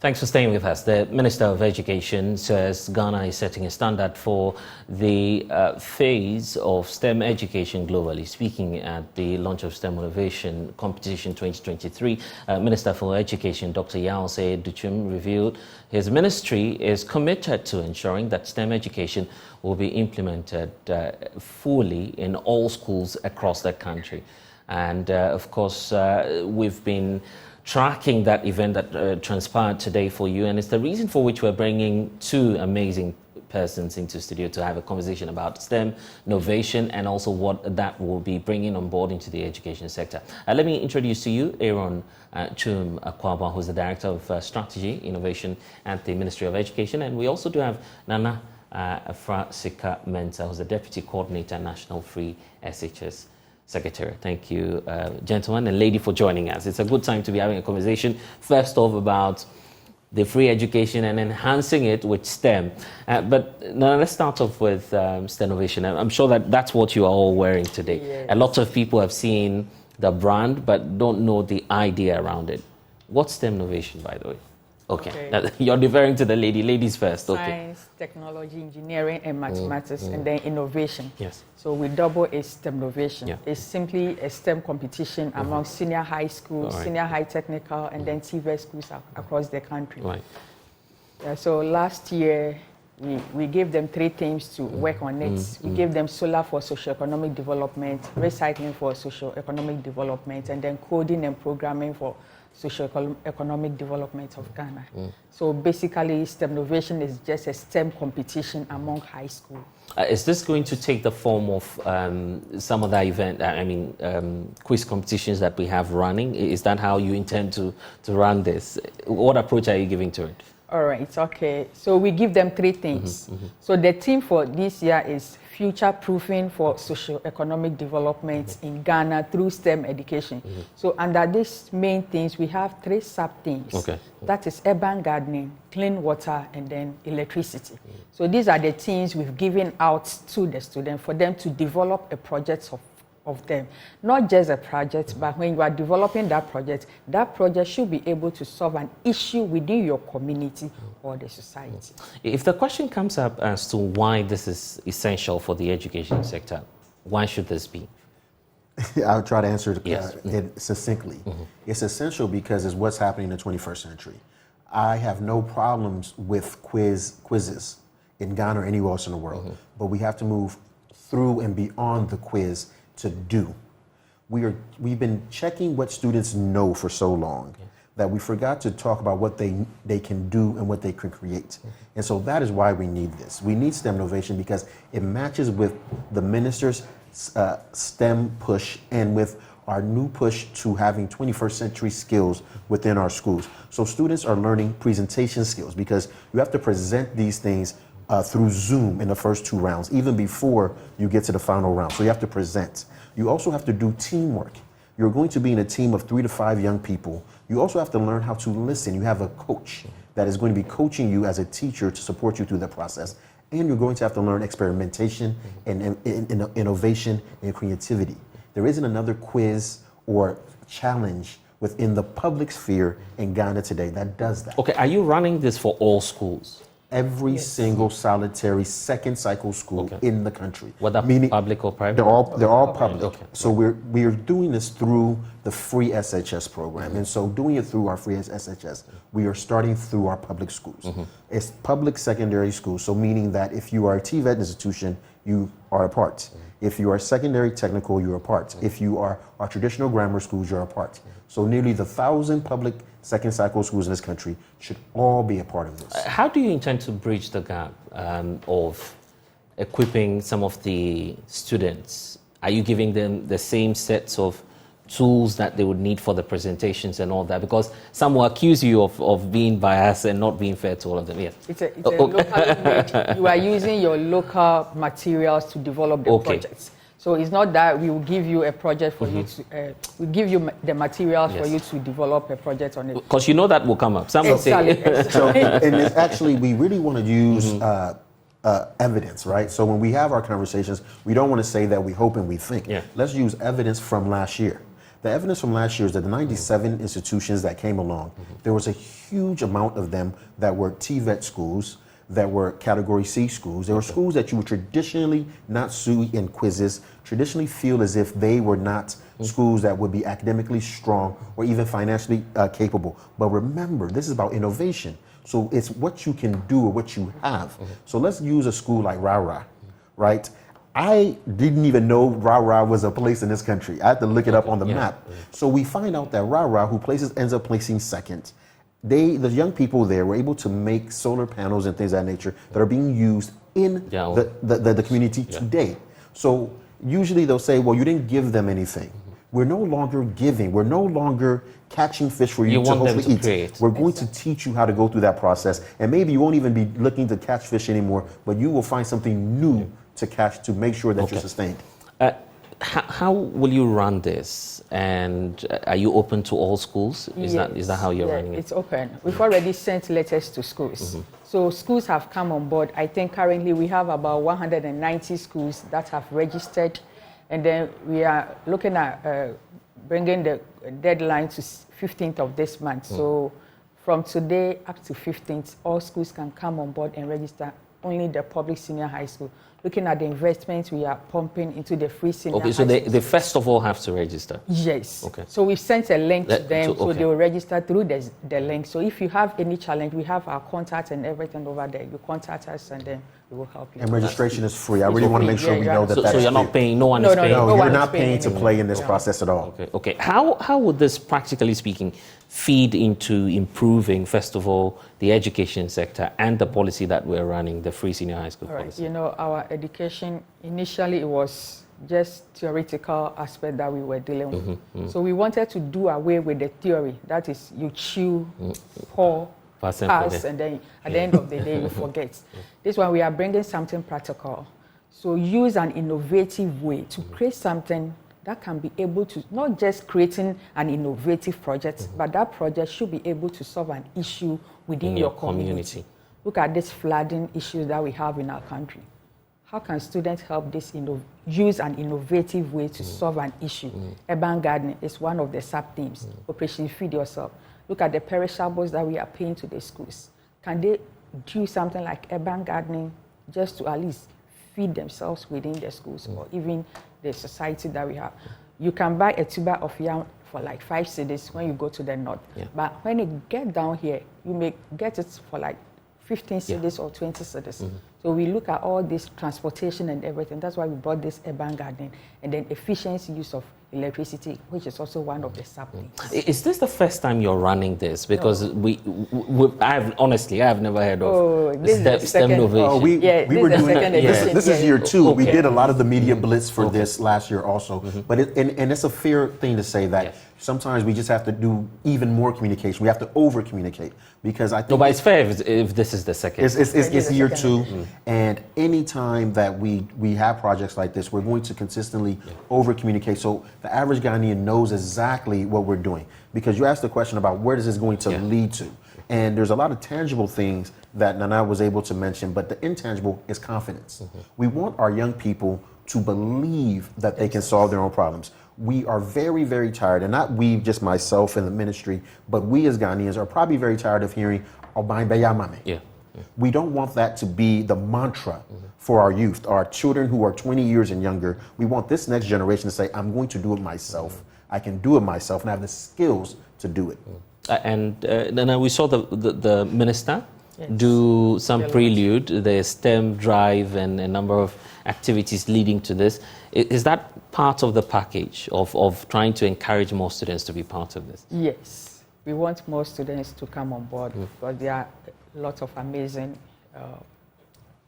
Thanks for staying with us. The Minister of Education says Ghana is setting a standard for the phase of STEM education globally. Speaking at the launch of STEM Innovation Competition 2023, Minister for Education Dr. Yao-Se Duchum revealed his ministry is committed to ensuring that STEM education will be implemented fully in all schools across the country. And of course, we've been tracking that event that transpired today for you, and it's the reason for which we're bringing two amazing persons into studio to have a conversation about STEM innovation and also what that will be bringing on board into the education sector. Let me introduce to you Aaron Chum Akwaba, who's the Director of Strategy, Innovation at the Ministry of Education, and we also do have Nana Afra-Sika Mensah, who's the Deputy Coordinator, National Free SHS Secretary. Thank you, gentlemen and lady, for joining us. It's a good time to be having a conversation, first off, about the free education and enhancing it with STEM. But now let's start off with STEM innovation. I'm sure that that's what you are all wearing today. Yes. A lot of people have seen the brand but don't know the idea around it. What's STEM innovation, by the way? Okay. You're deferring to the ladies first. Okay. Science, technology, engineering, and mathematics, and then innovation. Yes. So we double a STEM innovation. Yeah. It's simply a STEM competition among senior high schools, senior high technical, and then TVET schools across the country. Right. Yeah, so last year, we gave them 3 themes to work on it. We gave them solar for socioeconomic development, recycling for socioeconomic development, and then coding and programming for socio-economic development of Ghana. So basically, STEM innovation is just a STEM competition among high school. Is this going to take the form of some of the quiz competitions that we have running? Is that how you intend to run this? What approach are you giving to it? All right, okay. So we give them 3 things. So the theme for this year is future-proofing for socio-economic development in Ghana through STEM education. So under these main themes, we have 3 sub-themes. Okay. That is urban gardening, clean water, and then electricity. So these are the themes we've given out to the students for them to develop a project of them. Not just a project, but when you are developing that project should be able to solve an issue within your community or the society. If the question comes up as to why this is essential for the education sector, why should this be? I'll try to answer it succinctly. It's essential because it's what's happening in the 21st century. I have no problems with quizzes in Ghana or anywhere else in the world, but we have to move through and beyond the quiz to do. We've been checking what students know for so long that we forgot to talk about what they can do and what they can create. And so that is why we need this. We need STEM innovation because it matches with the minister's STEM push and with our new push to having 21st century skills within our schools. So students are learning presentation skills because you have to present these things through Zoom in the first 2 rounds, even before you get to the final round. So you have to present. You also have to do teamwork. You're going to be in a team of 3 to 5 young people. You also have to learn how to listen. You have a coach that is going to be coaching you as a teacher to support you through the process. And you're going to have to learn experimentation and innovation and creativity. There isn't another quiz or challenge within the public sphere in Ghana today that does that. Okay, are you running this for all schools? Every single solitary second cycle school in the country. Whether public or private? They're all public. Okay. So we're doing this through the free SHS program. And so doing it through our free SHS, we are starting through our public schools. It's public secondary schools, so meaning that if you are a TVET institution, you are a part. If you are secondary technical, you're a part. If you are our traditional grammar schools, you're a part. So nearly the 1,000 public second cycle schools in this country should all be a part of this. How do you intend to bridge the gap of equipping some of the students? Are you giving them the same sets of tools that they would need for the presentations and all that? Because some will accuse you of being biased and not being fair to all of them. Yes. It's a locally made. You are using your local materials to develop the projects. So it's not that we will give you a project for you to, we give you the materials for you to develop a project on it. Because you know that will come up. Some will say. So, and it's actually, we really want to use evidence, right? So when we have our conversations, we don't want to say that we hope and we think. Let's use evidence from last year. The evidence from last year is that the 97 institutions that came along, there was a huge amount of them that were TVET schools, that were Category C schools. There were schools that you would traditionally not see in quizzes, traditionally feel as if they were not schools that would be academically strong or even financially capable. But remember, this is about innovation. So it's what you can do or what you have. So let's use a school like Rara, right? I didn't even know Rara was a place in this country. I had to look it up on the map. So we find out that Rara, who ends up placing second, the young people there were able to make solar panels and things of that nature that are being used in the community today. So usually they'll say, well, you didn't give them anything. We're no longer giving. We're no longer catching fish for you to hopefully eat. Create. We're going to teach you how to go through that process. And maybe you won't even be looking to catch fish anymore, but you will find something new to catch to make sure that you're sustained. How will you run this? And are you open to all schools? Is that how you're running it? It's open. We've already sent letters to schools. So schools have come on board. I think currently we have about 190 schools that have registered. And then we are looking at bringing the deadline to 15th of this month. So from today up to 15th, all schools can come on board and register, only the public senior high school. Looking at the investments we are pumping into the free senior high so school. they first of all have to register? Yes. Okay. So we've sent a link to them, so they will register through the link. So if you have any challenge, we have our contact and everything over there. You contact us and then we will help you. And registration is free. I really want to make sure we know that that's So you're not paying, no one is paying? No, you're not paying to play in this process at all. Okay. How would this, practically speaking, feed into improving, first of all, the education sector and the policy that we're running, the free senior high school policy? You know, our education, initially it was just theoretical aspect that we were dealing with. So we wanted to do away with the theory. That is, you chew, pour, pass, and then at the end of the day, you forget. This one, we are bringing something practical. So use an innovative way to create something that can be able to, not just creating an innovative project, but that project should be able to solve an issue within your community. Look at this flooding issue that we have in our country. How can students help this use an innovative way to solve an issue? Urban gardening is one of the sub-themes. Operation Feed Yourself. Look at the perishables that we are paying to the schools. Can they do something like urban gardening just to at least feed themselves within the schools or even the society that we have? You can buy a tuber of yam for like 5 cedis when you go to the north. But when you get down here, you may get it for like 15 cedis or 20 cedis. So we look at all this transportation and everything. That's why we brought this urban gardening and then efficiency use of electricity, which is also one of the sub-things. Is this the first time you're running this? Because I've never heard of STEM innovation. We were doing it. This is year 2. We did a lot of the media blitz for this last year also. But it's a fair thing to say that sometimes we just have to do even more communication. We have to over communicate because I think. No, but it's fair if this is the second. It's year 2, and anytime that we have projects like this, we're going to consistently over communicate. So the average Ghanaian knows exactly what we're doing. Because you asked the question about where is this going to lead to, and there's a lot of tangible things that Nana was able to mention, but the intangible is confidence. We want our young people to believe that they can solve their own problems. We are very, very tired, and not we, just myself and the ministry, but we as Ghanaians are probably very tired of hearing "Oban Beyamame." We don't want that to be the mantra for our youth, our children who are 20 years and younger. We want this next generation to say, I'm going to do it myself. I can do it myself, and I have the skills to do it. And then we saw the minister do some prelude, the STEM drive and a number of activities leading to this. Is that part of the package of trying to encourage more students to be part of this? Yes. We want more students to come on board because there are lots of amazing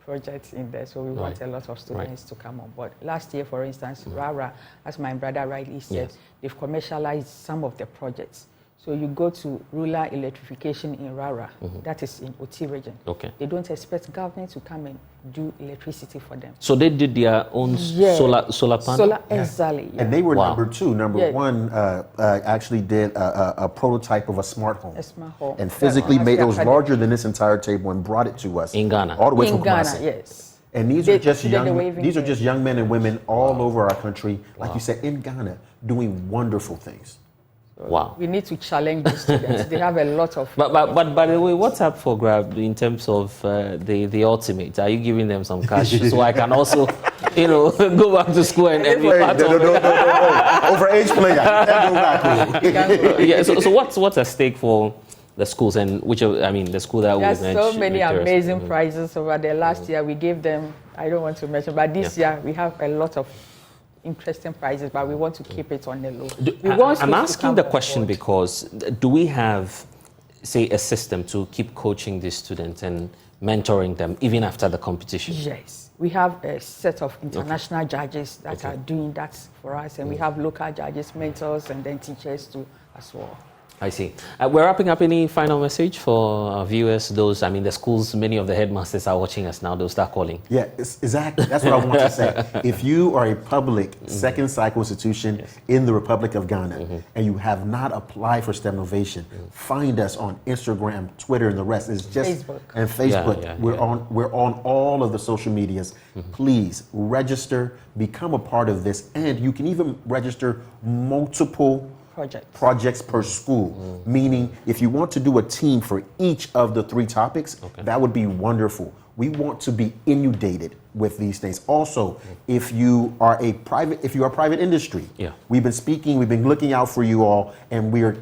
projects in there. So we want a lot of students to come on board. Last year, for instance, Rara, as my brother rightly said, they've commercialized some of the projects. So you go to rural electrification in Rara, that is in Oti region. They don't expect government to come and do electricity for them. So they did their own solar panel? Exactly. And they were number 2. Number 1 actually did a prototype of a smart home. A smart home. And physically made it was larger than this entire table and brought it to us. In Ghana? All the way from Ghana, yes. And these are just young men and women all over our country, like you said, in Ghana, doing wonderful things. Wow. We need to challenge the students. They have a lot of... But by the way, what's up for grab in terms of the ultimate? Are you giving them some cash so I can also, go back to school and be part of it? No. Overage player. You can't go back. Yeah. So what's at stake for the schools and the school that There's was so many amazing prizes over there. Last year we gave them, I don't want to mention, but this year we have a lot of interesting prizes, but we want to keep it on the low. I'm asking the question because do we have, say, a system to keep coaching these students and mentoring them even after the competition? Yes. We have a set of international judges that are doing that for us, and we have local judges, mentors, and then teachers too as well. I see. We're wrapping up. Any final message for our viewers? The schools, many of the headmasters are watching us now. They'll start calling. Yeah, exactly. That's what I want to say. If you are a public second cycle institution in the Republic of Ghana and you have not applied for STEM Innovation, find us on Instagram, Twitter, and the rest. It's just Facebook. And Facebook. We're on all of the social medias. Please register, become a part of this, and you can even register multiple projects per school, meaning if you want to do a team for each of the 3 topics, that would be wonderful. We want to be inundated with these things. Also, if you are private industry, we've been looking out for you all, and we're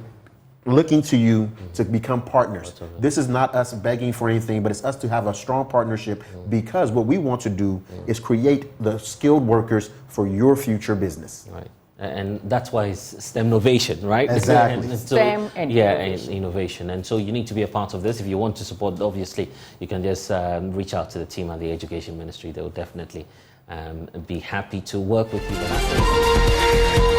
looking to you to become partners. This is not us begging for anything, but it's us to have a strong partnership, because what we want to do is create the skilled workers for your future business. Right. And that's why it's STEM innovation, right? Exactly. STEM and innovation. And innovation. And so you need to be a part of this. If you want to support, obviously, you can just reach out to the team at the Education Ministry. They will definitely be happy to work with you.